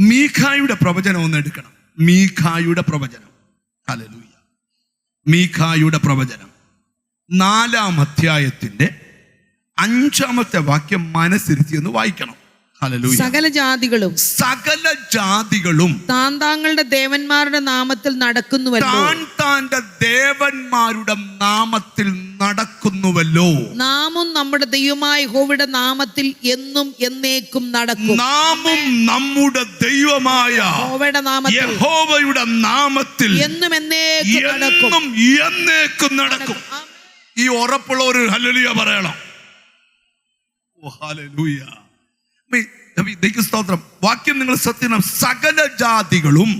മീഖായുടെ പ്രവചനം ഒന്ന് എടുക്കണം. മീഖായുടെ പ്രവചനം. ഹല്ലേലൂയ. മീഖായുടെ പ്രവചനം 4-ാം അധ്യായത്തിന്റെ 5-ാമത്തെ വാക്യം മനസ്സിരുത്തി ഒന്ന് വായിക്കണം. ഹല്ലേലൂയ. സകല ജാതികളും താങ്കളുടെ ദേവന്മാരുടെ നാമത്തിൽ നടക്കുന്നുവല്ലോ. താന്റെ ദേവന്മാരുടെ നാമത്തിൽ നടക്കുന്നുവല്ലോ. നാമും നമ്മുടെ ദൈവമായ യഹോവയുടെ നാമത്തിൽ എന്നും എന്നേക്കും നടക്കും. നാമും നമ്മുടെ ദൈവമായ യഹോവയുടെ നാമത്തിൽ എന്നും എന്നേക്കും നടക്കും. ഈ ഉറപ്പുള്ള ഒരു ഹല്ലേലൂയ പറയണം. ഓ ഹല്ലേലൂയ. സ്തോത്രം. വാക്യം നിങ്ങൾ സത്യം. സകല ജാതികളും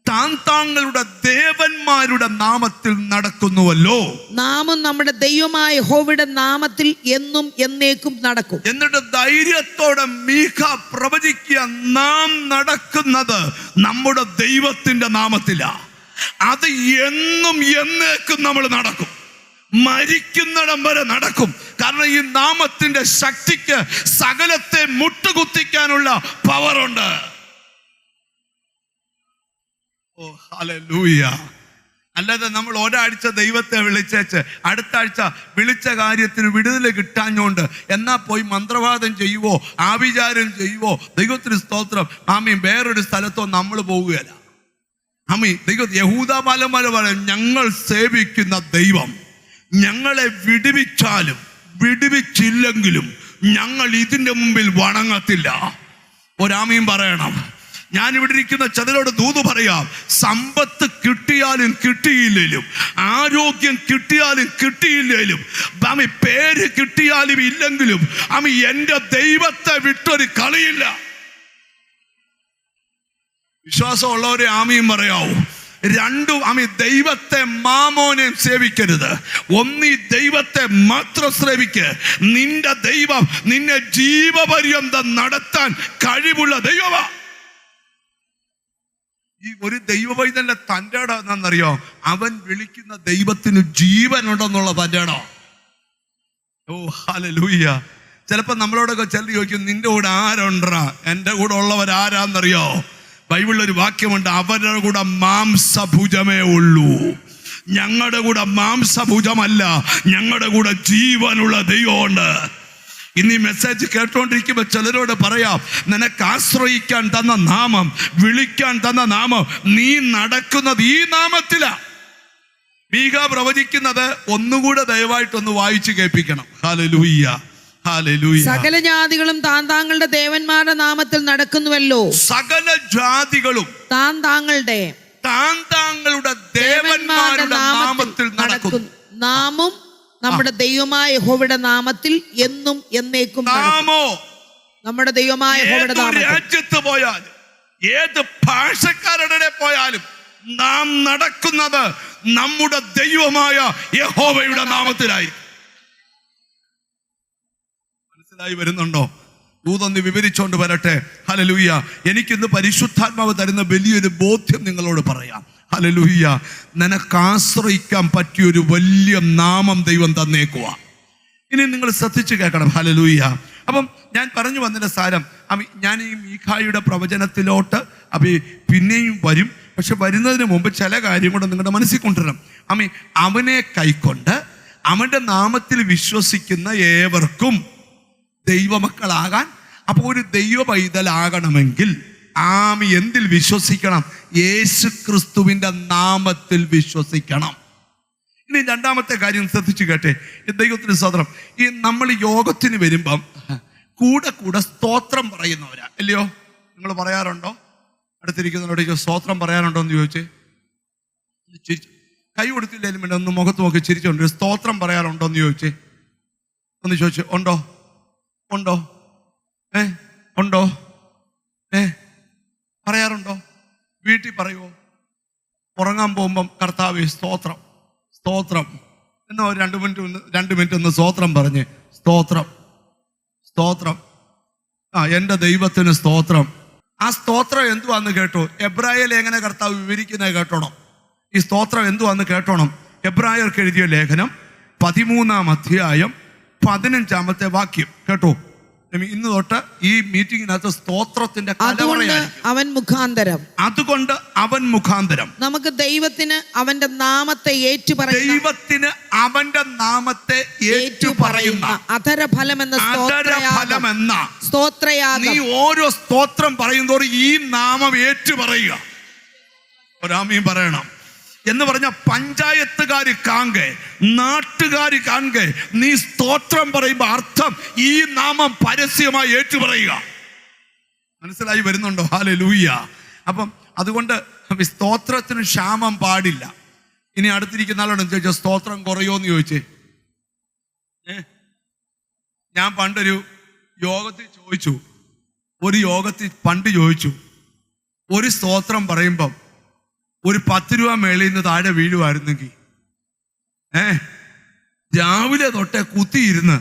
താങ്കളുടെ ദേവന്മാരുടെ നാമത്തിൽ നടക്കുന്നുവല്ലോ. നാമും നമ്മുടെ ദൈവമായ യഹോവയുടെ നാമത്തിൽ എന്നും എന്നേക്കും നടക്കും. എന്നിട്ട് ധൈര്യത്തോടെ മീഖ പ്രവചിക്കുക, നാം നടക്കുന്നത് നമ്മുടെ ദൈവത്തിന്റെ നാമത്തിലാണ്. അത് എന്നും എന്നേക്കും നമ്മൾ നടക്കും. മരിക്കുന്നിടം വരെ നടക്കും. കാരണം ഈ നാമത്തിന്റെ ശക്തിക്ക് സകലത്തെ മുട്ടുകുത്തിക്കാനുള്ള പവറുണ്ട്. ഓ ഹല്ലേലൂയ. അല്ലാതെ നമ്മൾ ഒരാഴ്ച ദൈവത്തെ വിളിച്ചേച്ച് അടുത്ത ആഴ്ച വിളിച്ച കാര്യത്തിന് വിടുതൽ കിട്ടാഞ്ഞോണ്ട് എന്നാ പോയി മന്ത്രവാദം ചെയ്യുവോ ആഭിചാരം ചെയ്യുവോ ദൈവത്തിന് സ്തോത്രം ആമീൻ വേറൊരു സ്ഥലത്തോ നമ്മൾ പോവുകയല്ല. ആമീൻ. ദൈവം യഹൂദാമല പറയും, ഞങ്ങൾ സേവിക്കുന്ന ദൈവം ഞങ്ങളെ വിടുവിച്ചാലും വിടുവിച്ചില്ലെങ്കിലും ഞങ്ങൾ ഇതിന്റെ മുമ്പിൽ വണങ്ങത്തില്ല. ഒരാമീൻ പറയണം. ഞാനിവിടെ ഇരിക്കുന്ന ചിലരോട് ദൂത് പറയാം, സമ്പത്ത് കിട്ടിയാലും കിട്ടിയില്ലേലും, ആരോഗ്യം കിട്ടിയാലും കിട്ടിയില്ലേലും, പേര് കിട്ടിയാലും ഇല്ലെങ്കിലും എൻ്റെ ദൈവത്തെ വിട്ടൊരു കളിയില്ല. വിശ്വാസമുള്ളവരെ ആമീൻ പറയാവൂ. രണ്ടും ദൈവത്തെ മാമോനെ സേവിക്കരുത്. ഒന്നീ ദൈവത്തെ മാത്രം സേവിക്ക്. നിന്റെ ദൈവം നിന്നെ ജീവപര്യന്തം നടത്താൻ കഴിവുള്ള ദൈവമാ. ഈ ഒരു ദൈവവൈതന്റെ തൻ്റെ ഇടം എന്നാന്നറിയോ? അവൻ വിളിക്കുന്ന ദൈവത്തിന് ജീവനുണ്ടെന്നുള്ള തൻ്റെ ഇടം. ഓ ഹല്ലേലൂയ. ചിലപ്പോ നമ്മളോടൊക്കെ ചിലർ ചോദിക്കും, നിന്റെ കൂടെ ആരുണ്ടാ? എൻ്റെ കൂടെ ഉള്ളവരാരാന്നറിയോ? ബൈബിളിലൊരു വാക്യമുണ്ട്, അവരുടെ കൂടെ മാംസഭുജമേ ഉള്ളൂ. ഞങ്ങളുടെ കൂടെ മാംസഭുജമല്ല, ഞങ്ങളുടെ കൂടെ ജീവനുള്ള ദൈവമുണ്ട്. ഇന്ന് ഈ മെസ്സേജ് കേട്ടോണ്ടിരിക്കുമ്പോൾ ചിലരോട് പറയാം, നിനക്ക് ആശ്രയിക്കാൻ തന്ന നാമം, വിളിക്കാൻ തന്ന നാമം, നീ നടക്കുന്നത് ഈ നാമത്തിലാ. മീഖ പ്രവചിക്കുന്നത് ഒന്നുകൂടെ ദയവായിട്ടൊന്ന് വായിച്ചു കേൾപ്പിക്കണം. ഹല്ലേലൂയ. സകല ജാതികളും താങ്കളുടെ ദേവന്മാരുടെ നാമത്തിൽ നടക്കുന്നുവല്ലോ. സകല ജാതികളും താങ്കളുടെ ദേവന്മാരുടെ നാമത്തിൽ നടക്കുന്നു. നാമും നമ്മുടെ ദൈവമായ യഹോവയുടെ നാമത്തിൽ എന്നും എന്നേക്കും. നാമോ നമ്മുടെ ദൈവമായ യഹോവയുടെ നാമത്തിൽ രാജ്യത്ത് പോയാലും ഏത് ഭാഷക്കാരുടെ പോയാലും നാം നടക്കുന്നത് നമ്മുടെ ദൈവമായ യഹോവയുടെ നാമത്തിലായിരിക്കും. വരുന്നുണ്ടോ? ദൂതൊന്ന് വിവരിച്ചോണ്ട് വരട്ടെ. ഹല്ലേലൂയ. എനിക്കിന്ന് പരിശുദ്ധാത്മാവ് തരുന്ന വലിയൊരു ബോധ്യം നിങ്ങളോട് പറയാം. ഹല്ലേലൂയ. നിനക്ക് ആശ്രയിക്കാൻ പറ്റിയൊരു വലിയ നാമം ദൈവം തന്നേക്കുവാ. ഇനി നിങ്ങൾ ശ്രദ്ധിച്ചു കേൾക്കണം. ഹല്ലേലൂയ. അപ്പം ഞാൻ പറഞ്ഞു വന്നതിന്റെ സാരം, ഞാൻ ഈ മീഖായുടെ പ്രവചനത്തിലോട്ട് പിന്നെയും വരും. പക്ഷെ വരുന്നതിന് മുമ്പ് ചില കാര്യം കൂടെ നിങ്ങളുടെ മനസ്സിൽ കൊണ്ടുവരണം. അവനെ കൈക്കൊണ്ട് അവന്റെ നാമത്തിൽ വിശ്വസിക്കുന്ന ഏവർക്കും ദൈവമക്കളാകാൻ. അപ്പോൾ ഒരു ദൈവ പൈതലാകണമെങ്കിൽ എന്തിൽ വിശ്വസിക്കണം? യേശു ക്രിസ്തുവിന്റെ നാമത്തിൽ വിശ്വസിക്കണം. ഇനി രണ്ടാമത്തെ കാര്യം ശ്രദ്ധിച്ചു കേട്ടെ. ദൈവത്തിന് സ്തോത്രം. ഈ നമ്മൾ യോഗത്തിന് വരുമ്പം കൂടെ കൂടെ സ്തോത്രം പറയുന്നവരാ, അല്ലയോ? നിങ്ങൾ പറയാറുണ്ടോ? അടുത്തിരിക്കുന്നവരോട് സ്തോത്രം പറയാനുണ്ടോ എന്ന് ചോദിച്ചേ. കൈ കൊടുത്തില്ലേലും വേണ്ട, ഒന്ന് മുഖത്ത് നോക്കി ചിരിച്ചോണ്ട് സ്തോത്രം പറയാറുണ്ടോ എന്ന് ചോദിച്ചേ. ഒന്ന് ചോദിച്ചു, ഉണ്ടോ ഉണ്ടോ ഉണ്ടോ പറയാറുണ്ടോ? വീട്ടിൽ പറയുമോ? ഉറങ്ങാൻ പോകുമ്പം കർത്താവേ സ്തോത്രം സ്തോത്രം എന്നാ ഒരു 2 മിനിറ്റ് ഒന്ന് സ്തോത്രം പറഞ്ഞ് സ്തോത്രം സ്തോത്രം. എൻ്റെ ദൈവത്തിന് സ്തോത്രം. ആ സ്തോത്രം എന്തുവാന്ന് കേട്ടോ? എബ്രായ ലേഖന കർത്താവ് വിവരിക്കുന്നത് കേട്ടോണം. ഈ സ്തോത്രം എന്തുവാന്ന് കേട്ടോണം. എബ്രായർക്ക് എഴുതിയ ലേഖനം 13-ാം അധ്യായം 15-ാമത്തെ വാക്യം കേട്ടോ. ഇന്ന് തൊട്ട് ഈ മീറ്റിങ്ങിനകത്ത് സ്തോത്രത്തിന്റെ അതുകൊണ്ട് അവൻ മുഖാന്തരം നമുക്ക് ദൈവത്തിന് അവന്റെ നാമത്തെ ദൈവത്തിന് അവന്റെ നാമത്തെ ഏറ്റുപറയുന്ന അധരഫലമെന്ന നീ ഓരോ സ്തോത്രം പറയുന്നതോറും ഈ നാമം ഏറ്റുപറയുക. ഒരാമീൻ പറയണം എന്ന് പറഞ്ഞ പഞ്ചായത്തുകാർ കാണെ, നാട്ടുകാർ കാണെ, നീ സ്തോത്രം പറയുമ്പോൾ അർത്ഥം ഈ നാമം പരസ്യമായി ഏറ്റുപറയുക. മനസ്സിലായി വരുന്നുണ്ടോ? ഹല്ലേലൂയ. അപ്പം അതുകൊണ്ട് സ്തോത്രത്തിന് ക്ഷാമം പാടില്ല. ഇനി അടുത്തിരിക്കുന്ന ആളോട് ചോദിച്ചാൽ സ്തോത്രം കുറയോന്ന് ചോദിച്ചേ. ഞാൻ പണ്ടൊരു യോഗത്തിൽ ചോദിച്ചു, ഒരു സ്തോത്രം പറയുമ്പം ഒരു 10 രൂപ മേളിൽ നിന്ന് താഴെ വീഴുമായിരുന്നെങ്കിൽ രാവിലെ തൊട്ടേ കുത്തിയിരുന്ന്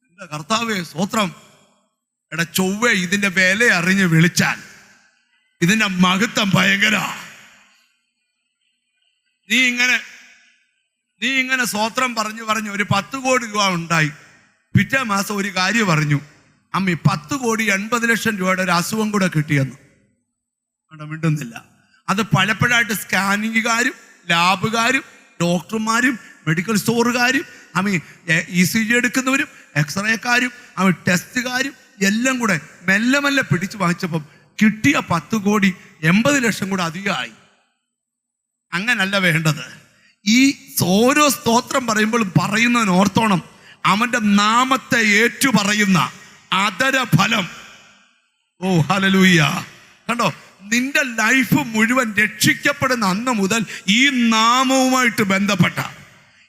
എന്റെ കർത്താവേ സ്തോത്രം, എടാ ചൊവ്വേ ഇതിന്റെ വില അറിഞ്ഞ് വിളിച്ചാൽ ഇതിന്റെ മഹത്വം ഭയങ്കര. നീ ഇങ്ങനെ സ്തോത്രം പറഞ്ഞു ഒരു 10 കോടി രൂപ ഉണ്ടായി. പിറ്റേ മാസം ഒരു കാര്യം പറഞ്ഞു, അമ്മി 10 കോടി 80 ലക്ഷം രൂപയുടെ ഒരു അസുഖം കൂടെ കിട്ടിയെന്ന്. മിണ്ടുന്നില്ല. അത് പലപ്പോഴായിട്ട് സ്കാനിങ്ങുകാരും ലാബുകാരും ഡോക്ടർമാരും മെഡിക്കൽ സ്റ്റോറുകാരും ECG എടുക്കുന്നവരും എക്സ്റേക്കാരും ടെസ്റ്റുകാരും എല്ലാം കൂടെ മെല്ലെ മെല്ലെ പിടിച്ചു വാങ്ങിച്ചപ്പം കിട്ടിയ 10 കോടി 80 ലക്ഷം കൂടെ അധികമായി. അങ്ങനല്ല വേണ്ടത്. ഈ ഓരോ സ്തോത്രം പറയുമ്പോഴും പറയുന്നതിന് ഓർത്തോണം, അവന്റെ നാമത്തെ ഏറ്റുപറയുന്ന അധരഫലം. ഓ ഹല്ലേലൂയ. കണ്ടോ, നിന്റെ ലൈഫ് മുഴുവൻ രക്ഷിക്കപ്പെടുന്ന അന്ന് മുതൽ ഈ നാമവുമായിട്ട് ബന്ധപ്പെട്ട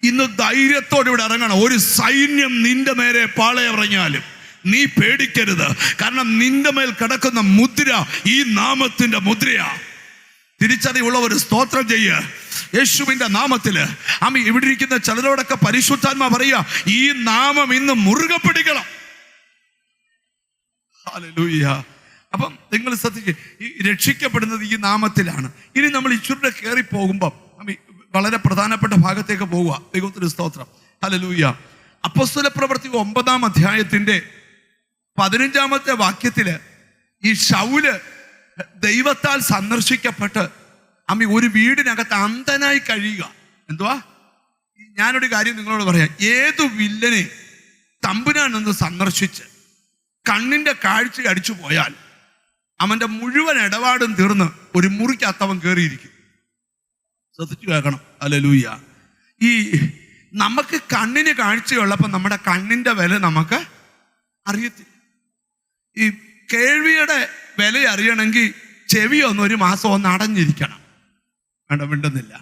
ഇന്ന് ധൈര്യത്തോടെ ഇവിടെ ഇറങ്ങണം. ഒരു സൈന്യം നിന്റെ നേരെ പാളയറങ്ങിയാലും നീ പേടിക്കരുത്. കാരണം നിന്റെ മേൽ കിടക്കുന്ന മുദ്ര ഈ നാമത്തിന്റെ മുദ്രയാ. തിരിച്ചറിവുള്ള ഒരു സ്തോത്രം ചെയ്യുക യേശുവിന്റെ നാമത്തില്. ഇവിടെ ഇരിക്കുന്ന ചിലരോടൊക്കെ പരിശുദ്ധാത്മാ പറയുക, ഈ നാമം ഇന്ന് മുറുകെ പിടിക്കണം. ഹല്ലേലൂയ. അപ്പം നിങ്ങൾ ശ്രദ്ധിക്കുക, ഈ രക്ഷിക്കപ്പെടുന്നത് ഈ നാമത്തിലാണ്. ഇനി നമ്മൾ ഈശ്വരനെ കയറി പോകുമ്പോൾ വളരെ പ്രധാനപ്പെട്ട ഭാഗത്തേക്ക് പോവുക. ദൈവത്തിന് സ്തോത്രം. ഹല്ലേലൂയ. അപ്പോസ്തലപ്രവൃത്തി 9-ാം അധ്യായത്തിന്റെ 15-ാമത്തെ വാക്യത്തില് ഈ ശൗല് ദൈവത്താൽ സന്ദർശിക്കപ്പെട്ട് ഒരു വീടിനകത്ത് അന്ധനായി കഴിയുക. എന്തുവാ? ഞാനൊരു കാര്യം നിങ്ങളോട് പറയാം. ഏതു വില്ലനെ തമ്പുരാൻ ഒന്ന് സന്ദർശിച്ച് കണ്ണിന്റെ കാഴ്ച അടിച്ചു പോയാൽ അവന്റെ മുഴുവൻ ഇടപാടും തീർന്ന് ഒരു മുറിക്കകത്തവൻ കയറിയിരിക്കും. ശ്രദ്ധിച്ചു കേൾക്കണം. ഹല്ലേലൂയ. ഈ നമുക്ക് കണ്ണിന് കാഴ്ചയുള്ളപ്പോൾ നമ്മുടെ കണ്ണിന്റെ വില നമുക്ക് അറിയത്തില്ല. ഈ കേൾവിയുടെ വില അറിയണമെങ്കിൽ ചെവി ഒരു മാസം ഒന്ന് അടഞ്ഞിരിക്കണം. മിണ്ടുന്നില്ല.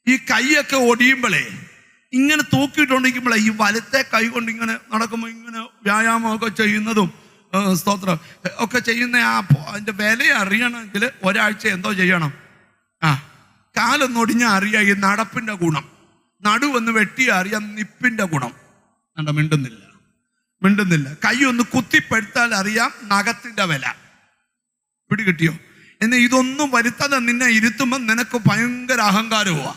ഈ കൈയൊക്കെ ഒടിയുമ്പോഴേ ഇങ്ങനെ തൂക്കിയിട്ടുണ്ടെങ്കിമ്പോഴേ ഈ വലത്തെ കൈ കൊണ്ട് ഇങ്ങനെ നടക്കുമ്പോൾ ഇങ്ങനെ വ്യായാമമൊക്കെ ചെയ്യുന്നതും സ്തോത്രം ഒക്കെ ചെയ്യുന്ന അതിന്റെ വില അറിയണമെങ്കിൽ ഒരാഴ്ച എന്തോ ചെയ്യണം? കാലൊന്നൊടിഞ്ഞാൽ അറിയാം ഈ നടപ്പിന്റെ ഗുണം, നടുവൊന്ന് വെട്ടിയാൽ അറിയാം നിപ്പിന്റെ ഗുണം. മിണ്ടുന്നില്ല. കൈ ഒന്ന് കുത്തിപ്പെടുത്താൽ അറിയാം നഖത്തിന്റെ വില. പിടികിട്ടിയോ? എന്നാൽ ഇതൊന്നും വരുത്താതെ നിന്നെ ഇരുത്തുമ്പോൾ നിനക്ക് ഭയങ്കര അഹങ്കാരവുമാ.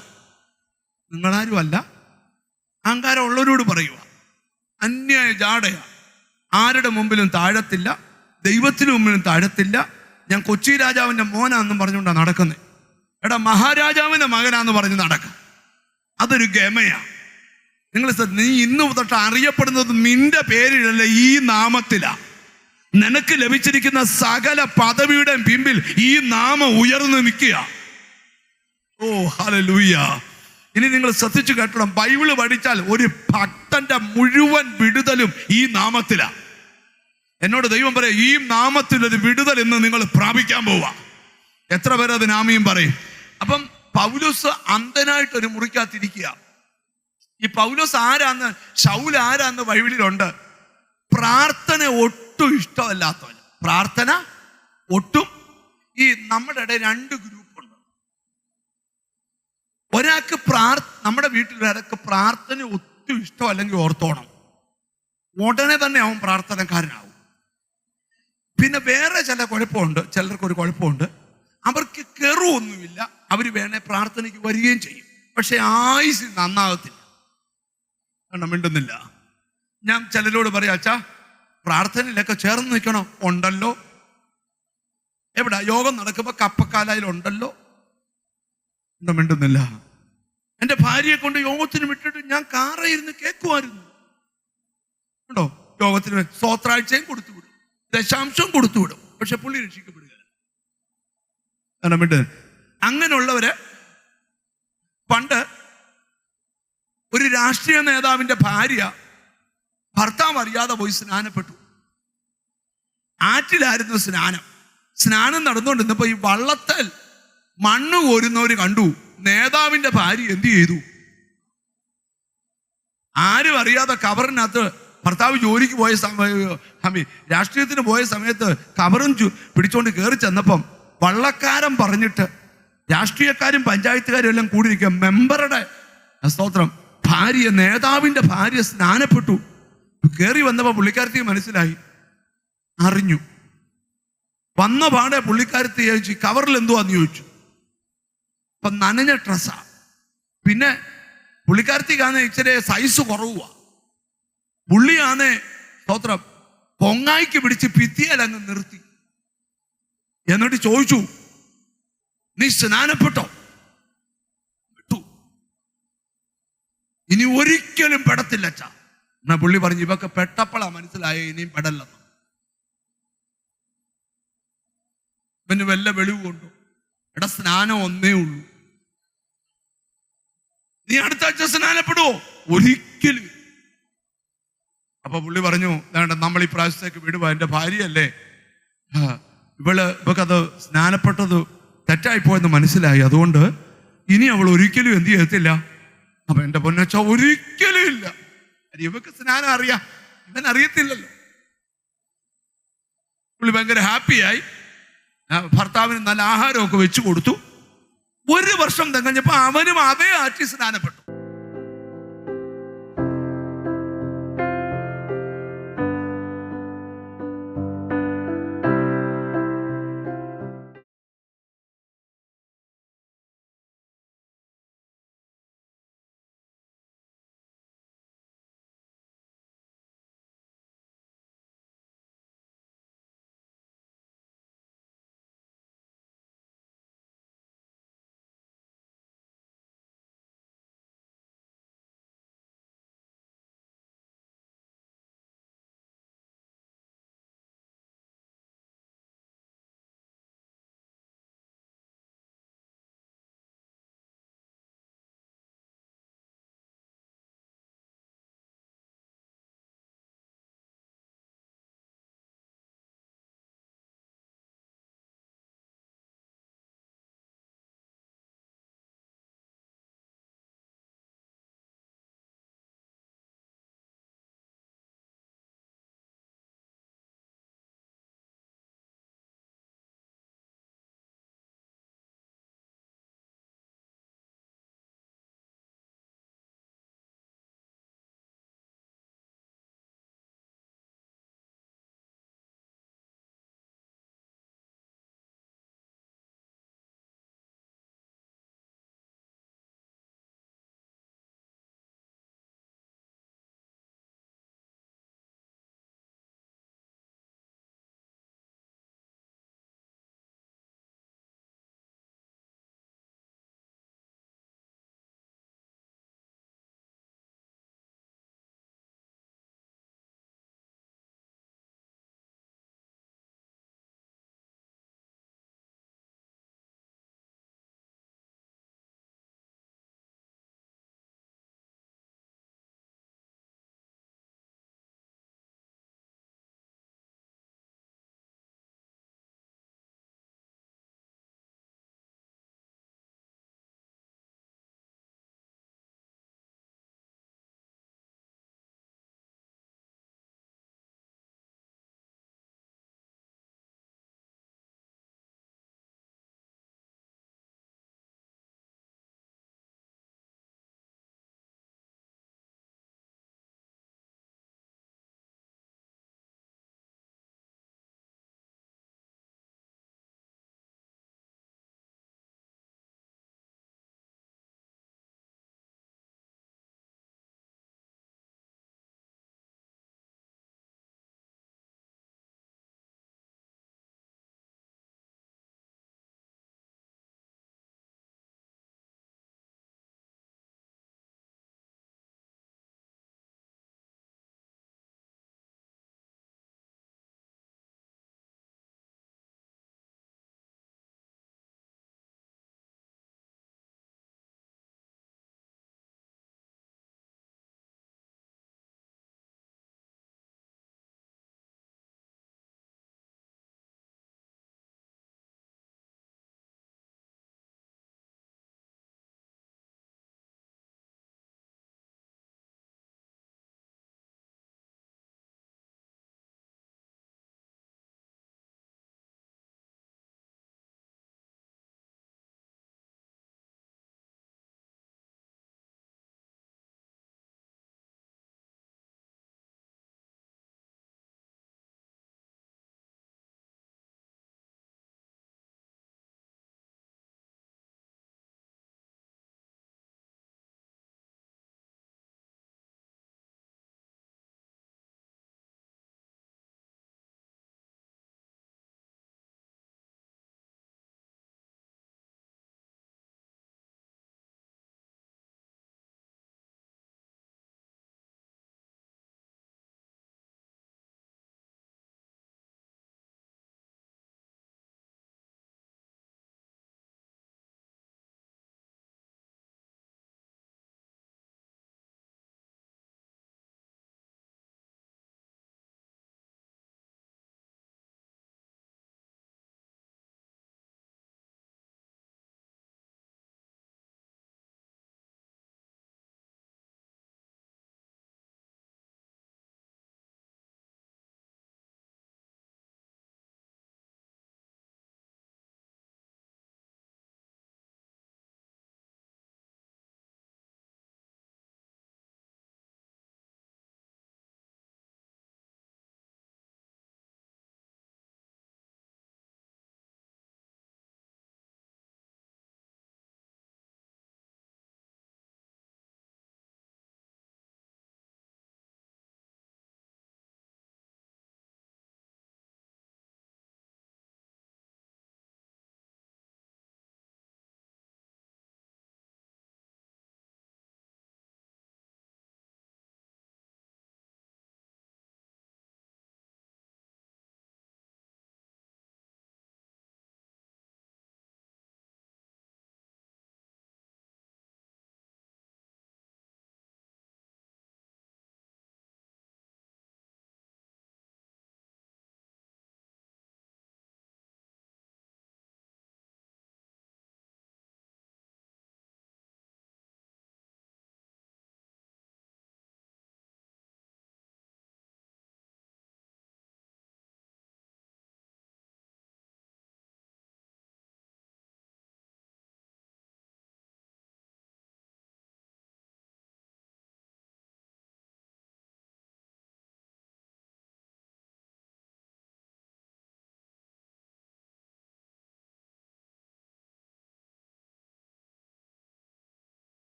നിങ്ങളാരും അല്ല, അഹങ്കാരം ഉള്ളവരോട് പറയുക. അന്യായ ജാടയാ. ആരുടെ മുമ്പിലും താഴത്തില്ല, ദൈവത്തിന് മുമ്പിലും താഴത്തില്ല. ഞാൻ കൊച്ചി രാജാവിന്റെ മോനാന്നും പറഞ്ഞുകൊണ്ടാണ് നടക്കുന്നത്. എടാ മഹാരാജാവിന്റെ മകനാന്ന് പറഞ്ഞ് നടക്കാം. അതൊരു ഗമയാ. നിങ്ങൾ നീ ഇന്ന് തൊട്ട് അറിയപ്പെടുന്നത് നിന്റെ പേരിലല്ല, ഈ നാമത്തിലാ. നിനക്ക് ലഭിച്ചിരിക്കുന്ന സകല പദവിയുടെ പിമ്പിൽ ഈ നാമം ഉയർന്നു നിൽക്കുക. ഓ ഹല്ലേലൂയ. ഇനി നിങ്ങൾ ശ്രദ്ധിച്ചു കേട്ടണം. ബൈബിള് പഠിച്ചാൽ ഒരു ഭക്തന്റെ മുഴുവൻ വിടുതലും ഈ നാമത്തിലാ. എന്നോട് ദൈവം പറയും, ഈ നാമത്തിൽ ഒരു വിടുതൽ എന്ന് നിങ്ങൾ പ്രാപിക്കാൻ പോവാ. എത്ര പേര് അതിന് ആമീൻ പറയും? അപ്പം പൗലോസ് അന്ധനായിട്ട് ഒരു മുറിക്കകത്തിരിക്കുക. ഈ പൗലോസ് ആരാന്ന്, ശൗൽ ആരാന്ന് ബൈബിളിലുണ്ട്. പ്രാർത്ഥന ഒട്ടും ഇഷ്ടമല്ലാത്തവൻ. പ്രാർത്ഥന ഒട്ടും. ഈ നമ്മുടെ ഇടയിൽ 2 ഗ്രൂപ്പുണ്ട്. ഒരാൾക്ക് നമ്മുടെ വീട്ടിൽ ഒരാൾക്ക് പ്രാർത്ഥന ഒട്ടും ഇഷ്ടമല്ലെങ്കിൽ ഓർത്തോണം, ഉടനെ തന്നെ അവൻ പ്രാർത്ഥനക്കാരനാവും. പിന്നെ വേറെ ചില കുഴപ്പമുണ്ട്, ചിലർക്കൊരു കുഴപ്പമുണ്ട്. അവർക്ക് കെറുവൊന്നുമില്ല, അവർ വേണേ പ്രാർത്ഥനയ്ക്ക് വരികയും ചെയ്യും, പക്ഷെ ആയുസ് നന്നാകത്തില്ല. കാരണം മിണ്ടുന്നില്ല. ഞാൻ ചിലരോട് പറയാം, അച്ഛാ പ്രാർത്ഥനയിലൊക്കെ ചേർന്ന് നിൽക്കണോ? ഉണ്ടല്ലോ. എവിടെ യോഗം നടക്കുമ്പോൾ കപ്പക്കാലയിലുണ്ടല്ലോ. എന്താ മിണ്ടുന്നില്ല? എൻ്റെ ഭാര്യയെ കൊണ്ട് യോഗത്തിന് വിട്ടിട്ട് ഞാൻ കാറയിരുന്ന് കേൾക്കുമായിരുന്നു. ഉണ്ടോ? യോഗത്തിന് സ്തോത്രാഴ്ചയും കൊടുത്തു വിടും, ദശാംശവും കൊടുത്തു വിടും, പക്ഷെ പുള്ളി രക്ഷിക്കപ്പെടുക. അങ്ങനെയുള്ളവര് പണ്ട് ഒരു രാഷ്ട്രീയ നേതാവിന്റെ ഭാര്യ ഭർത്താവ് അറിയാതെ പോയി സ്നാനപ്പെട്ടു. ആറ്റിലായിരുന്നു സ്നാനം നടന്നുകൊണ്ടിരുന്നപ്പോ ഈ വള്ളത്തിൽ മണ്ണ് കോരുന്നവര് കണ്ടു നേതാവിന്റെ ഭാര്യ എന്ത് ചെയ്തു. ആരും അറിയാതെ കവറിനകത്ത്, ഭർത്താവ് ജോലിക്ക് പോയ രാഷ്ട്രീയത്തിന് പോയ സമയത്ത് കവറും പിടിച്ചോണ്ട് കയറി ചെന്നപ്പം വള്ളക്കാരൻ പറഞ്ഞിട്ട് രാഷ്ട്രീയക്കാരും പഞ്ചായത്തുകാരും എല്ലാം കൂടിയിരിക്കുക, മെമ്പറുടെ സ്തോത്രം ഭാര്യ, നേതാവിന്റെ ഭാര്യ സ്നാനപ്പെട്ടു. കയറി വന്നപ്പോൾ പുള്ളിക്കാരത്തി മനസ്സിലായി, അറിഞ്ഞു. വന്ന പാടെ പുള്ളിക്കാരത്തി ചോദിച്ചു, കവറിൽ എന്തുവാന്ന് ചോദിച്ചു. അപ്പൊ നനഞ്ഞ ഡ്രസ്സാ. പിന്നെ പുള്ളിക്കാരത്തിക്കാന്ന് ഇച്ചിരി സൈസ് കുറവുക. പുള്ളിയാന്ന് സ്തോത്രം പൊങ്ങായിക്ക് പിടിച്ച് ഭിത്തിയിലങ്ങ് നിർത്തി. എന്നിട്ട് ചോദിച്ചു, നീ സ്നാനപ്പെട്ടോ? വിട്ടു, ഇനി ഒരിക്കലും പെടത്തില്ല അച്ഛാ. എന്നാ പുള്ളി പറഞ്ഞു, ഇവക്ക് പെട്ടപ്പോഴാ മനസ്സിലായ ഇനിയും പെടല്ലെന്ന്. പിന്നെ വല്ല വെളിവ് കൊണ്ടു? എടാ സ്നാനം ഒന്നേ ഉള്ളൂ. നീ അടുത്ത ആഴ്ച സ്നാനപ്പെടുവോ? ഒരിക്കലും. അപ്പൊ പുള്ളി പറഞ്ഞു, വേണ്ട, നമ്മൾ ഈ പ്രാവശ്യത്തേക്ക് വിടുവാ, എൻ്റെ ഭാര്യയല്ലേ, ഇവക്കത് സ്നാനപ്പെട്ടത് തെറ്റായിപ്പോയെന്ന് മനസ്സിലായി, അതുകൊണ്ട് ഇനി അവൾ ഒരിക്കലും എന്ത് ചെയ്യത്തില്ല. അപ്പൊ എൻ്റെ പൊന്നച്ച ഒരിക്കലും ഇല്ല. ഇവക്ക് സ്നാനം അറിയാം, ഇവൻ അറിയത്തില്ലല്ലോ. പുള്ളി ഭയങ്കര ഹാപ്പിയായി. ഭർത്താവിന് നല്ല ആഹാരമൊക്കെ വെച്ചു കൊടുത്തു. 1 വർഷം തികഞ്ഞപ്പോ അവനും അതേ ആറ്റി സ്നാനപ്പെട്ടു.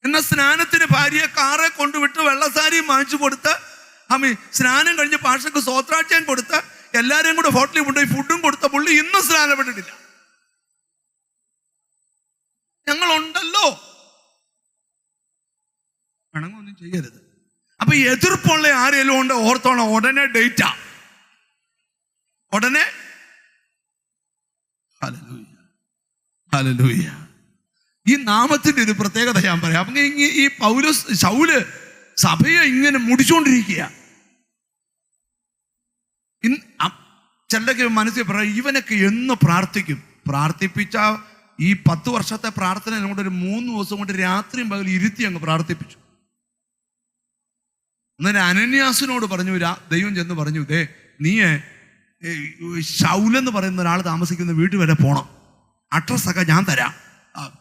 എന്നാൽ സ്നാനത്തിന് ഭാര്യയെ കാറെ കൊണ്ടുവിട്ട് വെള്ളസാരിയും വാങ്ങിച്ചു കൊടുത്ത് സ്നാനം കഴിഞ്ഞ് പാഷക്ക് സ്വോത്രാഴ്ചയും കൊടുത്ത് എല്ലാവരെയും കൂടെ ഹോട്ടലിൽ കൊണ്ടുപോയി ഫുഡും കൊടുത്ത പുള്ളി ഇന്നും സ്നാനപ്പെട്ടിട്ടില്ല. ഞങ്ങളുണ്ടല്ലോ, പണങ്ങൊന്നും ചെയ്യരുത്. അപ്പൊ എതിർപ്പുള്ള ആരെങ്കിലും ഉണ്ട് ഓർത്തോണം, ഉടനെ ഡേറ്റാ, ഉടനെ. Hallelujah, hallelujah. ഈ നാമത്തിന്റെ ഒരു പ്രത്യേകത ഞാൻ പറയാം. അപ്പൊ ഈ ശൗല് സഭയെ ഇങ്ങനെ മുടിച്ചോണ്ടിരിക്കുക. ചിലരൊക്കെ മനസ്സിൽ പറയാം, ഇവനൊക്കെ എന്ന് പ്രാർത്ഥിക്കും. പ്രാർത്ഥിപ്പിച്ച ഈ 10 വർഷത്തെ പ്രാർത്ഥന കൊണ്ട് ഒരു 3 ദിവസം കൊണ്ട് രാത്രിയും പകൽ ഇരുത്തി അങ്ങ് പ്രാർത്ഥിപ്പിച്ചു. അന്നേരം അനന്യാസിനോട് പറഞ്ഞു, ദൈവം ചെന്ന് പറഞ്ഞു, നീ ശൗലെന്ന് പറയുന്ന ഒരാൾ താമസിക്കുന്ന വീട്ടിൽ വരെ പോണം, അഡ്രസ്സൊക്കെ ഞാൻ തരാം,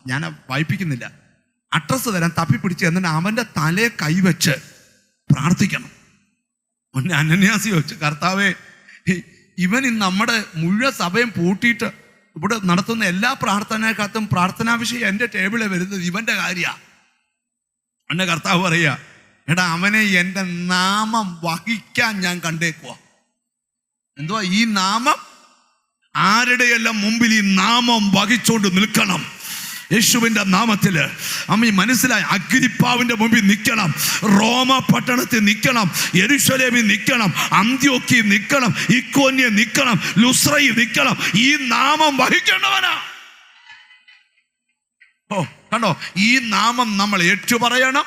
ഞാൻ വായിപ്പിക്കുന്നില്ല, അഡ്രസ്സ് തരാൻ, തപ്പിപ്പിടിച്ച് എന്നിട്ട് അവൻ്റെ തലയെ കൈവച്ച് പ്രാർത്ഥിക്കണം. അനന്യാസി വെച്ച്, കർത്താവേ, ഇവൻ നമ്മുടെ മുഴുവൻ സഭയും പൂട്ടിയിട്ട് ഇവിടെ നടത്തുന്ന എല്ലാ പ്രാർത്ഥനക്കകത്തും പ്രാർത്ഥനാ വിഷയം എൻ്റെ ടേബിളിൽ വരുന്നത് ഇവൻ്റെ കാര്യമാണ്. എന്നെ കർത്താവ് പറയുക, എടാ അവനെ എൻ്റെ നാമം വഹിക്കാൻ ഞാൻ കണ്ടേക്കുക. എന്തുവാ ഈ നാമം? ആരുടെയെല്ലാം മുമ്പിൽ ഈ നാമം വഹിച്ചോണ്ട് നിൽക്കണം. യേശുവിൻ്റെ നാമത്തിൽ മനസ്സിലായി. അഗ്രിപ്പാവിൻ്റെ മുമ്പിൽ നിൽക്കണം, റോമ പട്ടണത്തിൽ നിൽക്കണം, യെരുശലേമിൽ നിൽക്കണം, അന്ത്യോക്യയിൽ നിൽക്കണം, ഇക്കോന്യയിൽ നിൽക്കണം, ലുസ്രയിൽ നിൽക്കണം. ഈ നാമം വഹിക്കേണ്ടവനാ. കണ്ടോ, ഈ നാമം നമ്മൾ ഏറ്റുപറയണം,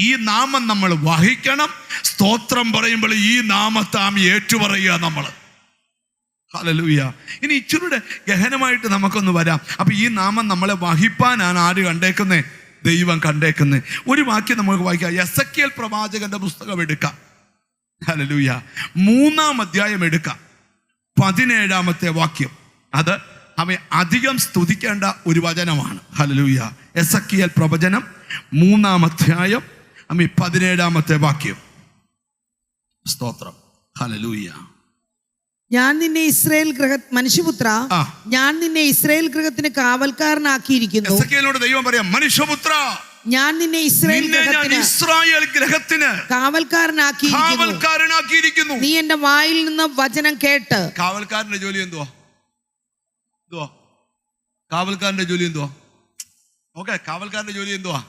ഈ നാമം നമ്മൾ വഹിക്കണം. സ്തോത്രം പറയുമ്പോൾ ഈ നാമത്തെ ഏറ്റുപറയുക നമ്മൾ. ഹല്ലേലൂയ. ഇനി ഇച്ചിരൂടെ ഗഹനമായിട്ട് നമുക്കൊന്ന് വരാം. അപ്പൊ ഈ നാമം നമ്മളെ വഹിപ്പാനാണ് ആര് കണ്ടേക്കുന്നേ? ദൈവം കണ്ടേക്കുന്നേ. ഒരു വാക്യം നമുക്ക് വായിക്കാം. എസെക്കിയേൽ പ്രവാചകന്റെ പുസ്തകം എടുക്കാം. ഹല്ലേലൂയ. 3-ാം അധ്യായം എടുക്കാം, 17-ാമത്തെ വാക്യം. അത് അധികം സ്തുതിക്കേണ്ട ഒരു വചനമാണ്. ഹല്ലേലൂയ. എസെക്കിയേൽ പ്രവചനം 3-ാം അധ്യായം 17-ാമത്തെ വാക്യം. സ്തോത്രം. ഹല്ലേലൂയ. ഞാൻ നിന്നെ ഇസ്രായേൽ മനുഷ്യപുത്ര, ഞാൻ നിന്നെ ഇസ്രായേൽ ഗൃഹത്തിന് കാവൽക്കാരനാക്കിയിരിക്കുന്നു. എസെക്കിയേലിനോട് ദൈവം പറയാം, മനുഷ്യപുത്ര, ഞാൻ നിന്നെ ഇസ്രായേൽ ഗ്രഹത്തിന് കാവൽക്കാരനാക്കിയിരിക്കുന്നു. നീ എന്റെ വായിൽ നിന്ന് വചനം കേട്ട്. കാവൽക്കാരന്റെ ജോലി എന്തുവാ? കാവൽക്കാരന്റെ ജോലി എന്തുവാ? ഓക്കെ, കാവൽക്കാരന്റെ ജോലി എന്തുവാ?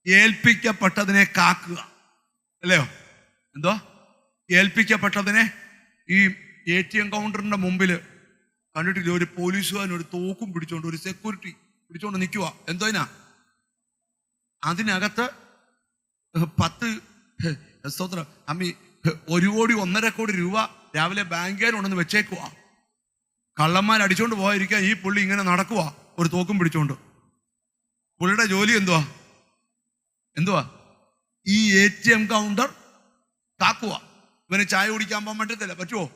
ഏൽപ്പിക്കപ്പെട്ടതിനെ കാക്കുക, അല്ലയോ? എന്തുവാ? ഏൽപ്പിക്കപ്പെട്ടതിനെ. ഈ ATM കൗണ്ടറിന്റെ മുമ്പിൽ കണ്ടിട്ടില്ല, ഒരു പോലീസുകാരൻ ഒരു തോക്കും പിടിച്ചോണ്ട്, ഒരു സെക്യൂരിറ്റി പിടിച്ചോണ്ട് നിൽക്കുക. എന്തോനാ? അതിനകത്ത് 10 സ്തോത്രം 1 കോടി 1.5 കോടി രൂപ രാവിലെ ബാങ്കുകാരുണ്ടെന്ന് വെച്ചേക്കുക. കള്ളന്മാർ അടിച്ചോണ്ട് പോയിരിക്കാൻ ഈ പുള്ളി ഇങ്ങനെ നടക്കുക, ഒരു തോക്കും പിടിച്ചോണ്ട്. പുള്ളിയുടെ ജോലി എന്തുവാ? ഈ ATM കൗണ്ടർ കാക്കുക. ഇവന് ചായ കുടിക്കാൻ പോകാൻ പറ്റുമോ?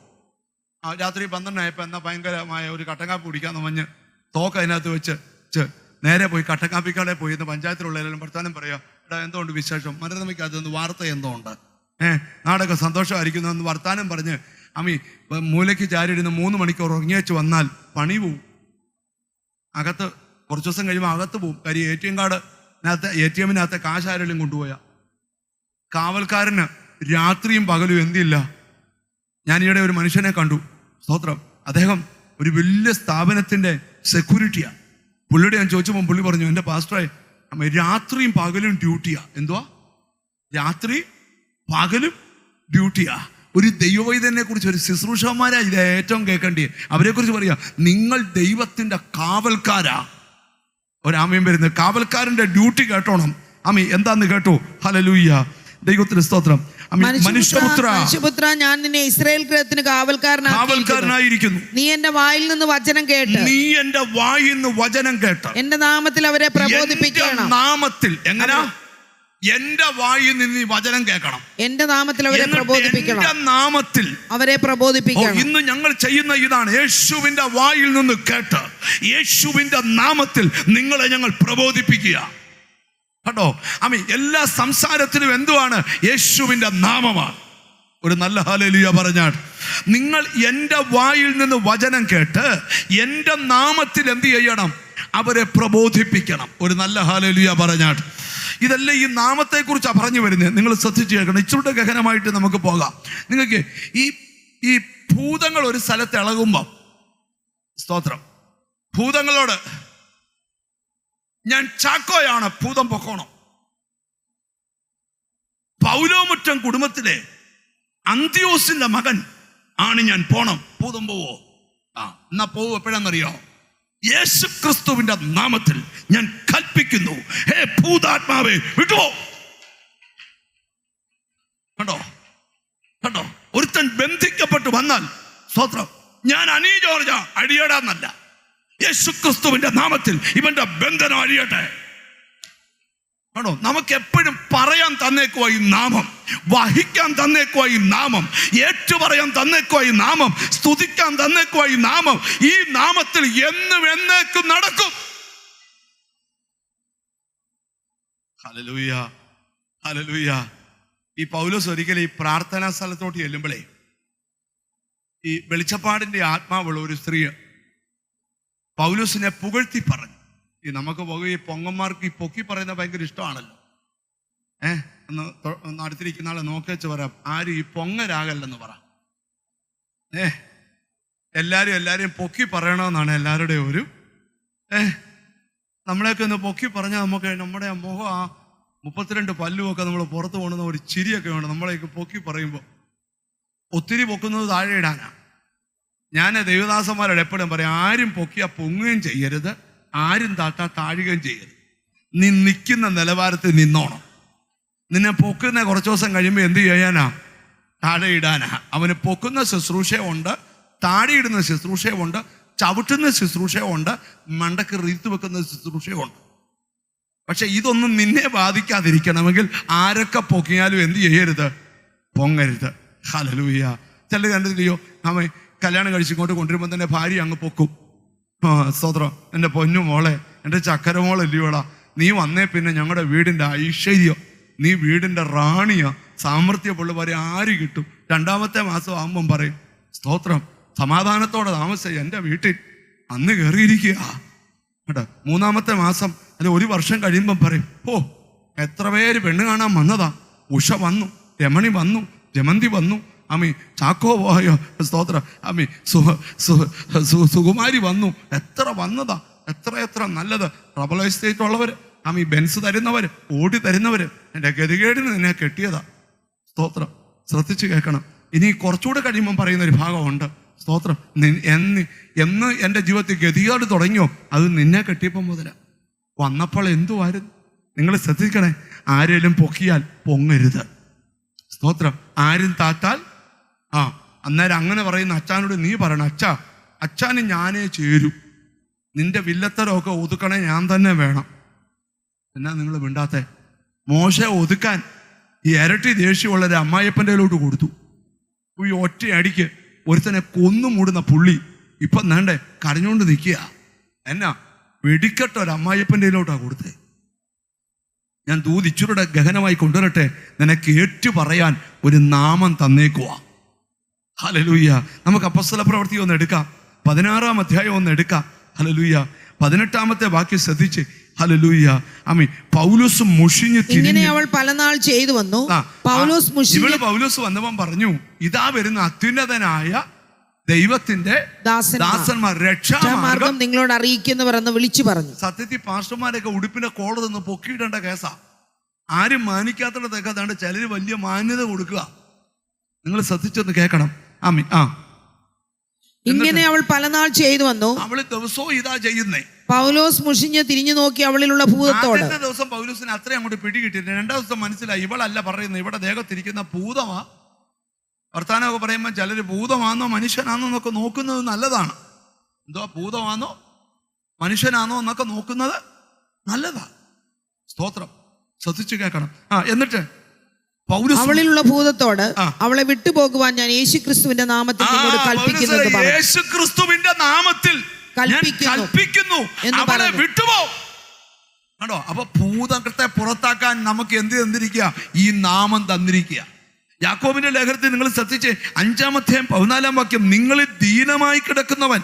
രാത്രി 12 ആയപ്പോൾ എന്നാൽ ഭയങ്കരമായ ഒരു കട്ടൻകാപ്പി കുടിക്കാന്ന് പറഞ്ഞ് തോക്ക് അതിനകത്ത് വെച്ച് നേരെ പോയി കട്ടൻകാപ്പിക്കടയിൽ പോയി ഇന്ന് പഞ്ചായത്തിലുള്ള എല്ലാവരും വർത്താനം പറയുക, എടാ എന്തുകൊണ്ട് വിശേഷം, മനോരമയ്ക്കകത്ത് വാർത്ത എന്തോ ഉണ്ട്, നാടൊക്കെ സന്തോഷമായിരിക്കുന്നു എന്ന് വർത്താനം പറഞ്ഞ് മൂലയ്ക്ക് ചാരിയിരുന്ന് 3 മണിക്കൂർ ഉറങ്ങിയേച്ച് വന്നാൽ പണി പോവും. അകത്ത് കുറച്ച് ദിവസം കഴിയുമ്പോൾ അകത്ത് പോവും. കാര്യം ATM-നകത്തെ കാശ് ആരെങ്കിലും കൊണ്ടുപോയാ. കാവൽക്കാരന് രാത്രിയും പകലും എന്തില്ല. ഞാൻ ഈയിടെ ഒരു മനുഷ്യനെ കണ്ടു, സ്തോത്രം. അദ്ദേഹം ഒരു വലിയ സ്ഥാപനത്തിന്റെ സെക്യൂരിറ്റിയാണ്. പുള്ളിയുടെ ഞാൻ ചോദിച്ചപ്പോൾ പുള്ളി പറഞ്ഞു, എൻ്റെ പാസ്റ്ററെ, രാത്രിയും പകലും ഡ്യൂട്ടിയാ. എന്തുവാ? രാത്രി പകലും ഡ്യൂട്ടിയാ. ഒരു ദൈവവൈദ്യനെ കുറിച്ച്, ഒരു ശുശ്രൂഷന്മാരാ ഇത് ഏറ്റവും കേൾക്കേണ്ടി. അവരെ കുറിച്ച് പറയാ, നിങ്ങൾ ദൈവത്തിന്റെ കാവൽക്കാരാ. ഒരാമയും വരുന്നത് കാവൽക്കാരന്റെ ഡ്യൂട്ടി കേട്ടോണം. എന്താന്ന് കേട്ടോ? ഹല്ലേലൂയ. ദൈവത്തിന് സ്തോത്രം. മനുഷ്യപുത്ര, ഞാൻ നിന്നെ ഇസ്രായേൽ ഗൃഹത്തിന് കാവൽക്കാരനായിരിക്കുന്നു. നീ എന്റെ വായിൽ നിന്ന് വചനം കേട്ട്. എന്റെ നാമത്തിൽ അവരെ പ്രബോധിപ്പിക്കണം. നാമത്തിൽ എങ്ങനെ? എന്റെ വായിൽ നിന്ന് ഈ വചനം കേൾക്കണം. എന്റെ നാമത്തിൽ അവരെ പ്രബോധിപ്പിക്കണം. നാമത്തിൽ അവരെ പ്രബോധിപ്പിക്കണം. ഇന്ന് ഞങ്ങൾ ചെയ്യുന്ന ഇതാണ്. യേശുവിന്റെ വായിൽ നിന്ന് കേട്ട് യേശുവിന്റെ നാമത്തിൽ നിങ്ങളെ ഞങ്ങൾ പ്രബോധിപ്പിക്കുക. കേട്ടോ? എല്ലാ സംസാരത്തിനും എന്തുവാണ്? യേശുവിന്റെ നാമമാണ്. ഒരു നല്ല ഹല്ലേലൂയ പറഞ്ഞാൽ, നിങ്ങൾ എൻ്റെ വായിൽ നിന്ന് വചനം കേട്ട് എൻ്റെ നാമത്തിൽ എന്ത് ചെയ്യണം? അവരെ പ്രബോധിപ്പിക്കണം. ഒരു നല്ല ഹല്ലേലൂയ പറഞ്ഞാൽ, ഇതെല്ലാം ഈ നാമത്തെക്കുറിച്ചാണ് പറഞ്ഞു വരുന്നത്. നിങ്ങൾ ശ്രദ്ധിച്ചു കേൾക്കണം. ഇച്ചിരി ഗഹനമായിട്ട് നമുക്ക് പോകാം. നിങ്ങൾക്ക് ഈ ഭൂതങ്ങൾ ഒരു സ്ഥലത്ത് ഇളകുമ്പോൾ, സ്തോത്രം, ഭൂതങ്ങളോട് ഞാൻ ചാക്കോയാണ്, ഭൂതം പൊക്കോണം. പൗലോമുറ്റം കുടുംബത്തിലെ അന്ത്യോസിന്റെ മകൻ ആണ് ഞാൻ, പോണം. ഭൂതം പോവോ? എന്നാ പോവോ? എപ്പോഴാണെന്നറിയോ? യേശു ക്രിസ്തുവിന്റെ നാമത്തിൽ ഞാൻ കൽപ്പിക്കുന്നു, ഹേ ഭൂതാത്മാവേ വിട്ടുപോ. കണ്ടോ കണ്ടോ? ഒരുത്തൻ ബന്ധിക്കപ്പെട്ട് വന്നാൽ, സ്തോത്രം, ഞാൻ അനീ ജോർജ അടിയടാന്നല്ല, യേശു ക്രിസ്തുവിന്റെ നാമത്തിൽ ഇവന്റെ ബന്ധനം അഴിയട്ടെ. ആണോ? നമുക്ക് എപ്പോഴും പറയാൻ തന്നേക്കുവാ ഈ നാമം, വഹിക്കാൻ തന്നേക്കുവാ ഈ നാമം, ഏറ്റുപറയാൻ തന്നേക്കുവാ ഈ നാമം, സ്തുതിക്കാൻ തന്നേക്കുവാ ഈ നാമം. ഈ നാമത്തിൽ എന്നും എന്നേക്കും നടക്കും. Hallelujah, hallelujah. ഈ പൗലോസ് ഒരിക്കലും ഈ പ്രാർത്ഥനാ സ്ഥലത്തോട്ട് ചെല്ലുമ്പോഴേ, ഈ വെളിച്ചപ്പാടിന്റെ ആത്മാവുള്ള ഒരു സ്ത്രീ പൗലോസിനെ പുകഴ്ത്തി പറഞ്ഞു. ഈ നമുക്ക് ഈ പൊങ്ങന്മാർക്ക് ഈ പൊക്കി പറയുന്ന ഭയങ്കര ഇഷ്ടമാണല്ലോ. ഒന്ന് അടുത്തിരിക്കുന്ന ആളെ നോക്കിവെച്ച് പറയാം, ആരും ഈ പൊങ്ങരാകല്ലെന്ന് പറ. എല്ലാരും പൊക്കി പറയണമെന്നാണ് എല്ലാവരുടെയും ഒരു നമ്മളെയൊക്കെ ഒന്ന് പൊക്കി പറഞ്ഞാൽ നമുക്ക് നമ്മുടെ മുഖം, ആ 32 പല്ലുമൊക്കെ നമ്മൾ പുറത്ത് കൊണ്ടുവന്ന ഒരു ചിരിയൊക്കെ വേണം നമ്മളെയൊക്കെ പൊക്കി പറയുമ്പോൾ. ഒത്തിരി പൊക്കുന്നത് താഴെ ഇടാനാ. ഞാൻ ദൈവദാസന്മാരോട് എപ്പോഴും പറയും, ആരും പൊക്കിയാൽ പൊങ്ങുകയും ചെയ്യരുത്, ആരും താട്ടാ താഴുകയും ചെയ്യരുത്. നീ നിൽക്കുന്ന നിലവാരത്തിൽ നിന്നോണം. നിന്നെ പൊക്കുന്ന കുറച്ച് ദിവസം കഴിയുമ്പോൾ എന്ത് ചെയ്യാനാ? താഴെ ഇടാനാ. അവന് പൊക്കുന്ന ശുശ്രൂഷയുണ്ട്, താഴെയിടുന്ന ശുശ്രൂഷയുണ്ട്, ചവിട്ടുന്ന ശുശ്രൂഷയുണ്ട്, മണ്ടക്ക് റീത്ത് വെക്കുന്ന ശുശ്രൂഷയുണ്ട്. പക്ഷെ ഇതൊന്നും നിന്നെ ബാധിക്കാതിരിക്കണമെങ്കിൽ ആരൊക്കെ പൊക്കിയാലും എന്ത് ചെയ്യരുത്? പൊങ്ങരുത്. ഹല്ലേലൂയ. ചില കണ്ടില്ലയോ, അവൻ കല്യാണം കഴിച്ചിങ്ങോട്ട് കൊണ്ടുവരുമ്പോൾ തന്നെ ഭാര്യ അങ്ങ് പൊക്കും. സ്തോത്രം, എൻ്റെ പൊന്നു മോളെ, എൻ്റെ ചക്കര മോളല്ലയോടാ, നീ വന്നേ പിന്നെ ഞങ്ങളുടെ വീടിൻ്റെ ഐശ്വര്യം, നീ വീടിൻ്റെ റാണിയാ, സാമർത്ഥ്യമുള്ള പറയും ആര് കിട്ടും? 2ാമത്തെ മാസം ആകുമ്പം പറയും, സ്തോത്രം, സമാധാനത്തോടെ താമസിച്ച എൻ്റെ വീട്ടിൽ അന്ന് കയറിയിരിക്കുക കേട്ടോ. 3ാമത്തെ മാസം അല്ലെ 1 വർഷം കഴിയുമ്പം പറയും, ഓ എത്ര പേര് പെണ്ണ് കാണാൻ വന്നതാ. ഉഷ വന്നു, രമണി വന്നു, ജമന്തി വന്നു, അമ്മി ചാക്കോ പോയോ, സ്തോത്ര, അമ്മി സുകുമാരി വന്നു, എത്ര വന്നതാ, എത്ര നല്ലത്. റബൽ എസ്റ്റേറ്റ് ഉള്ളവർ, അമ്മി ബെൻസ് തരുന്നവർ, ഓടി തരുന്നവർ, എൻ്റെ ഗതികേടിന് നിന്നെ കെട്ടിയതാ. സ്തോത്രം, ശ്രദ്ധിച്ച് കേൾക്കണം. ഇനി കുറച്ചുകൂടെ കഴിയുമ്പം പറയുന്നൊരു ഭാഗമുണ്ട്. സ്തോത്രം, എന്ന് എൻ്റെ ജീവിതത്തിൽ ഗതികേട് തുടങ്ങിയോ, അത് നിന്നെ കെട്ടിയപ്പം മുതലാ. വന്നപ്പോൾ എന്തുവായിരുന്നു? നിങ്ങൾ ശ്രദ്ധിക്കണേ, ആരെങ്കിലും പൊക്കിയാൽ പൊങ്ങരുത്. സ്തോത്രം, ആരും താത്താൽ അന്നേരം അങ്ങനെ പറയുന്ന അച്ഛനോട് നീ പറയണം, അച്ഛന് ഞാനേ ചേരൂ, നിന്റെ വില്ലത്തരമൊക്കെ ഒതുക്കണേ ഞാൻ തന്നെ വേണം. എന്നാ നിങ്ങൾ മിണ്ടാത്തെ? മോശ ഒതുക്കാൻ ഈ ഇരട്ടി ദേഷ്യമുള്ളൊരു അമ്മായിയപ്പൻ്റെയിലോട്ട് കൊടുത്തു. ഈ ഒറ്റയടിക്ക് ഒരുത്തനെ കൊന്നു മൂടുന്ന പുള്ളി ഇപ്പം നേണ്ടേ കരഞ്ഞുകൊണ്ട് നിൽക്കുക. എന്നാ വെടിക്കെട്ട ഒരു അമ്മായിയപ്പൻ്റെയിലോട്ടാണ് കൊടുത്തേ. ഞാൻ ഇച്ചിരൂടെ ഗഹനമായി കൊണ്ടുവരട്ടെ. നിനക്ക് ഏറ്റു പറയാൻ ഒരു നാമം തന്നേക്കുവാ. ഹല്ലേലൂയ. നമുക്ക് അപ്പോസ്തല പ്രവൃത്തി ഒന്ന് എടുക്കാം, 16-ാം അധ്യായം ഒന്ന് എടുക്കാം. ഹല്ലേലൂയ. 18-ാമത്തെ വാക്യം ശ്രദ്ധിച്ച്. ഹല്ലേലൂയ. ആമീൻ. പൗലോസ് മുഷിഞ്ഞു ഇങ്ങനെ അവൾ പലനാൾ ചെയ്തു വന്നു. പൗലോസ് വന്നവൻ പറഞ്ഞു, ഇതാ വരുന്ന അത്യുന്നതനായ ദൈവത്തിന്റെ ദാസന്മാർ രക്ഷാമാർഗം നിങ്ങളോട് അറിയിക്കുന്നവർ എന്ന് വിളിച്ചു പറഞ്ഞു. സത്യത്തിൽ പാസ്റ്റർമാരൊക്കെ ഉടുപ്പിന്റെ കോളർ നിന്ന് പൊക്കിയിടേണ്ട കേസാ. ആരും മാനിക്കാത്തടത്തൊക്കെ അതാണ്ട് ചിലര് വലിയ മാന്യത കൊടുക്കുക. നിങ്ങൾ ശ്രദ്ധിച്ചൊന്ന് കേൾക്കണം. ആമീൻ. ഇങ്ങനെ അവൾ പലനാൾ ചെയ്തു വന്നു. അവള് ദിവസവും ഇതാ ചെയ്യുന്നേ. പൗലോസ് മുഷിഞ്ഞ് തിരിഞ്ഞു നോക്കി അവളിലുള്ള ഭൂതത്തോട്. ആദ്യത്തെ ദിവസം പൗലോസിന് അത്രയും അങ്ങോട്ട് പിടികിട്ടില്ല. 2ാം ദിവസം മനസ്സിലായി, ഇവളല്ല പറയുന്നത്, ഇവിടെ ദേഹത്തിരിക്കുന്ന ഭൂതമാ. വർത്താനമൊക്കെ പറയുമ്പോൾ ചിലര് ഭൂതമാണോ മനുഷ്യനാണോ എന്നൊക്കെ നോക്കുന്നത് നല്ലതാണ്. എന്തോ ഭൂതമാണോ മനുഷ്യനാണോ എന്നൊക്കെ നോക്കുന്നത് നല്ലതാ. സ്തോത്രം, ശ്രദ്ധിച്ചു കേൾക്കണം. എന്നിട്ട് അവളിലുള്ള ഭൂതത്തോട്, അവളെ വിട്ടുപോകുവാൻ ഞാൻ യേശുക്രിസ്തുവിന്റെ നാമത്തിൽ കൽപ്പിക്കുന്നു. യേശുക്രിസ്തുവിന്റെ നാമത്തിൽ കൽപ്പിക്കുന്നു, അവളെ വിട്ടുപോ. കണ്ടോ? അപ്പൊ ഭൂതത്തെ പുറത്താക്കാൻ നമുക്ക് എന്ത് തന്നിരിക്കുക? ഈ നാമം തന്നിരിക്കുക. യാക്കോബിന്റെ ലേഖനത്തിൽ നിങ്ങൾ ശ്രദ്ധിച്ച് 5-ാം അധ്യായം 14-ാം വാക്യം, നിങ്ങളിൽ ദീനമായി കിടക്കുന്നവൻ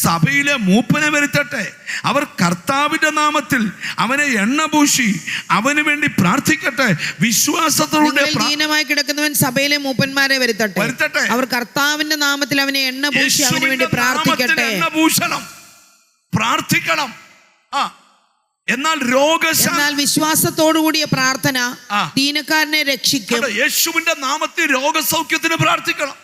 സഭയിലെ മൂപ്പനെ വരുത്തട്ടെ. അവർ കർത്താവിന്റെ നാമത്തിൽ അവനെ എണ്ണ പൂശി അവന് വേണ്ടി പ്രാർത്ഥിക്കട്ടെ. വിശ്വാസത്തോടെ ദീനമായി കിടക്കുന്നവൻ സഭയിലെ മൂപ്പന്മാരെ വരുത്തട്ടെ. അവർ കർത്താവിന്റെ നാമത്തിൽ അവനെ എണ്ണ പൂശി അവന് വേണ്ടി പ്രാർത്ഥിക്കട്ടെ. എണ്ണ പൂശണം, പ്രാർത്ഥിക്കണം. എന്നാൽ വിശ്വാസത്തോടുകൂടിയ പ്രാർത്ഥന ദീനക്കാരനെ രക്ഷിക്കും. യേശുവിന്റെ നാമത്തിൽ രോഗസൗഖ്യത്തിന് പ്രാർത്ഥിക്കണം.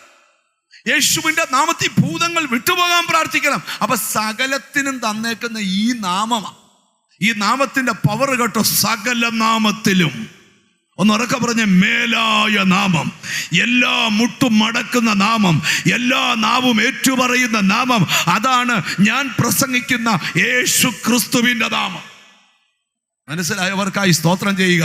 യേശുവിന്റെ നാമത്തിൽ ഭൂതങ്ങൾ വിട്ടുപോകാൻ പ്രാർത്ഥിക്കണം. അപ്പൊ സകലത്തിനും തന്നേക്കുന്ന ഈ നാമമാണ്. ഈ നാമത്തിന്റെ പവർ കേട്ടോ. സകല നാമത്തിലും ഒന്നുറക്കെ പറഞ്ഞ മേലായ നാമം, എല്ലാ മുട്ടും മടക്കുന്ന നാമം, എല്ലാ നാവും ഏറ്റുപറയുന്ന നാമം, അതാണ് ഞാൻ പ്രസംഗിക്കുന്ന യേശു ക്രിസ്തുവിന്റെ നാമം. മനസ്സിലായവർക്കായി സ്തോത്രം ചെയ്യുക.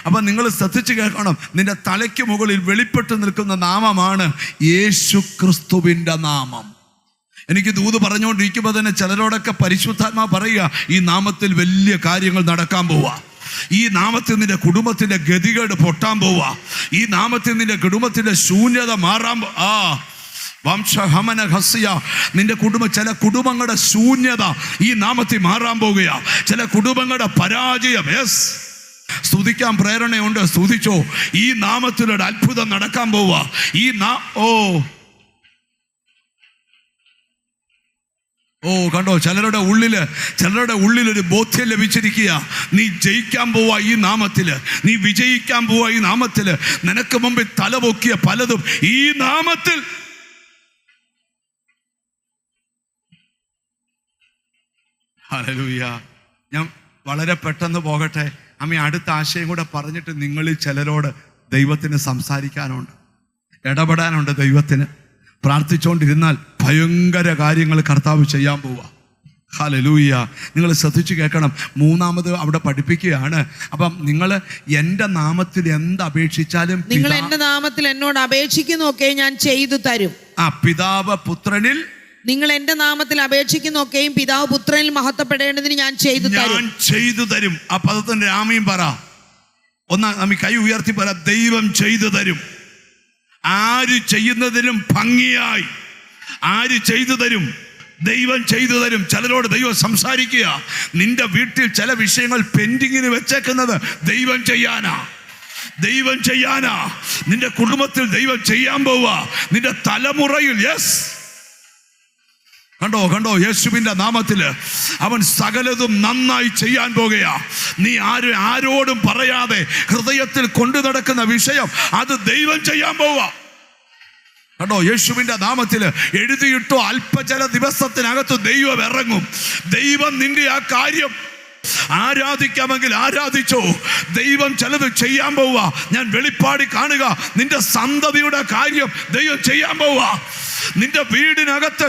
അപ്പൊ നിങ്ങൾ ശ്രദ്ധിച്ചു കേൾക്കണം. നിന്റെ തലയ്ക്ക് മുകളിൽ വെളിപ്പെട്ട് നിൽക്കുന്ന നാമമാണ് യേശു ക്രിസ്തുവിന്റെ നാമം. എനിക്ക് ദൂത് പറഞ്ഞുകൊണ്ടിരിക്കുമ്പോൾ തന്നെ ചിലരോടൊക്കെ പരിശുദ്ധാത്മാ പറയുക, ഈ നാമത്തിൽ വലിയ കാര്യങ്ങൾ നടക്കാൻ പോവാ. ഈ നാമത്തിൽ നിന്റെ കുടുംബത്തിന്റെ ഗതികേട് പൊട്ടാൻ പോവാ. ഈ നാമത്തിൽ നിന്റെ കുടുംബത്തിന്റെ ശൂന്യത മാറാൻ നിന്റെ ചില കുടുംബങ്ങളുടെ ശൂന്യത ഈ നാമത്തിൽ മാറാൻ പോകുക. ചില കുടുംബങ്ങളുടെ പരാജയം. സ്തുതിക്കാൻ പ്രേരണയുണ്ട്, സ്തുതിച്ചോ. ഈ നാമത്തിലൊരു അത്ഭുതം നടക്കാൻ പോവാ. കണ്ടോ, ചിലരുടെ ഉള്ളിൽ ഒരു ബോധ്യം ലഭിച്ചിരിക്കുക. നീ ജയിക്കാൻ പോവാ ഈ നാമത്തില്, നീ വിജയിക്കാൻ പോവാ ഈ നാമത്തില്. നിനക്ക് മുമ്പിൽ തലപൊക്കിയ പലതും ഈ നാമത്തിൽ. ഹല്ലേലൂയ. ഞാൻ വളരെ പെട്ടെന്ന് പോകട്ടെ. അമ്മ അടുത്ത ആശയം കൂടെ പറഞ്ഞിട്ട് നിങ്ങളിൽ ചിലരോട് ദൈവത്തിന് സംസാരിക്കാനുണ്ട്, ഇടപെടാനുണ്ട്. ദൈവത്തിന് പ്രാർത്ഥിച്ചുകൊണ്ടിരുന്നാൽ ഭയങ്കര കാര്യങ്ങൾ കർത്താവ് ചെയ്യാൻ പോവാ. ഹല്ലേലൂയ. നിങ്ങൾ ശ്രദ്ധിച്ചു കേൾക്കണം. മൂന്നാമത് അവിടെ പഠിപ്പിക്കുകയാണ്. അപ്പം നിങ്ങൾ എൻ്റെ നാമത്തിൽ എന്തപേക്ഷിച്ചാലും നിങ്ങൾ എൻ്റെ നാമത്തിൽ എന്നോട് അപേക്ഷിക്കുന്നൊക്കെ ഞാൻ ചെയ്തു തരും. പിതാവ് പുത്രനിൽ നിങ്ങൾ എൻ്റെ നാമത്തിൽ അപേക്ഷിക്കുന്നൊക്കെയും പിതാവ് പുത്രനിൽ മഹത്വപ്പെടേണ്ടതിന് ഞാൻ ചെയ്തു തരും. ആ പദത്തിന്റെ ആമീൻ പറ. നമ്മ കൈ ഉയർത്തി പറ. ദൈവം ചെയ്തു തരും. ആര് ചെയ്യുന്നതിലും ഭംഗിയായി ആര് ചെയ്തു തരും? ദൈവം ചെയ്തു തരും. ചിലരോട് ദൈവം സംസാരിക്കുക. നിന്റെ വീട്ടിൽ ചില വിഷയങ്ങൾ പെൻഡിങ്ങിന് വെച്ചേക്കുന്നത് ദൈവം ചെയ്യാനാ. നിന്റെ കുടുംബത്തിൽ ദൈവം ചെയ്യാൻ പോവാ. നിന്റെ തലമുറയിൽ. കണ്ടോ, യേശുവിന്റെ നാമത്തില് അവൻ സകലതും നന്നായി ചെയ്യാൻ പോകുകയാ. നീ ആരോടും പറയാതെ ഹൃദയത്തിൽ കൊണ്ടു നടക്കുന്ന വിഷയം അത് ദൈവം ചെയ്യാൻ പോവാ. കണ്ടോ, യേശുവിന്റെ നാമത്തില് എഴുതിയിട്ടോ അല്പചല ദിവസത്തിനകത്ത് ദൈവം ഇറങ്ങും. ദൈവം നിന്റെ ആ കാര്യം ആരാധിക്കാമെങ്കിൽ ആരാധിച്ചോ. ദൈവം ചിലത് ചെയ്യാൻ പോവാ. ഞാൻ വെളിപ്പാടി കാണുക. നിന്റെ സന്തതിയുടെ കാര്യം ദൈവം ചെയ്യാൻ പോവാ. നിന്റെ വീടിനകത്ത്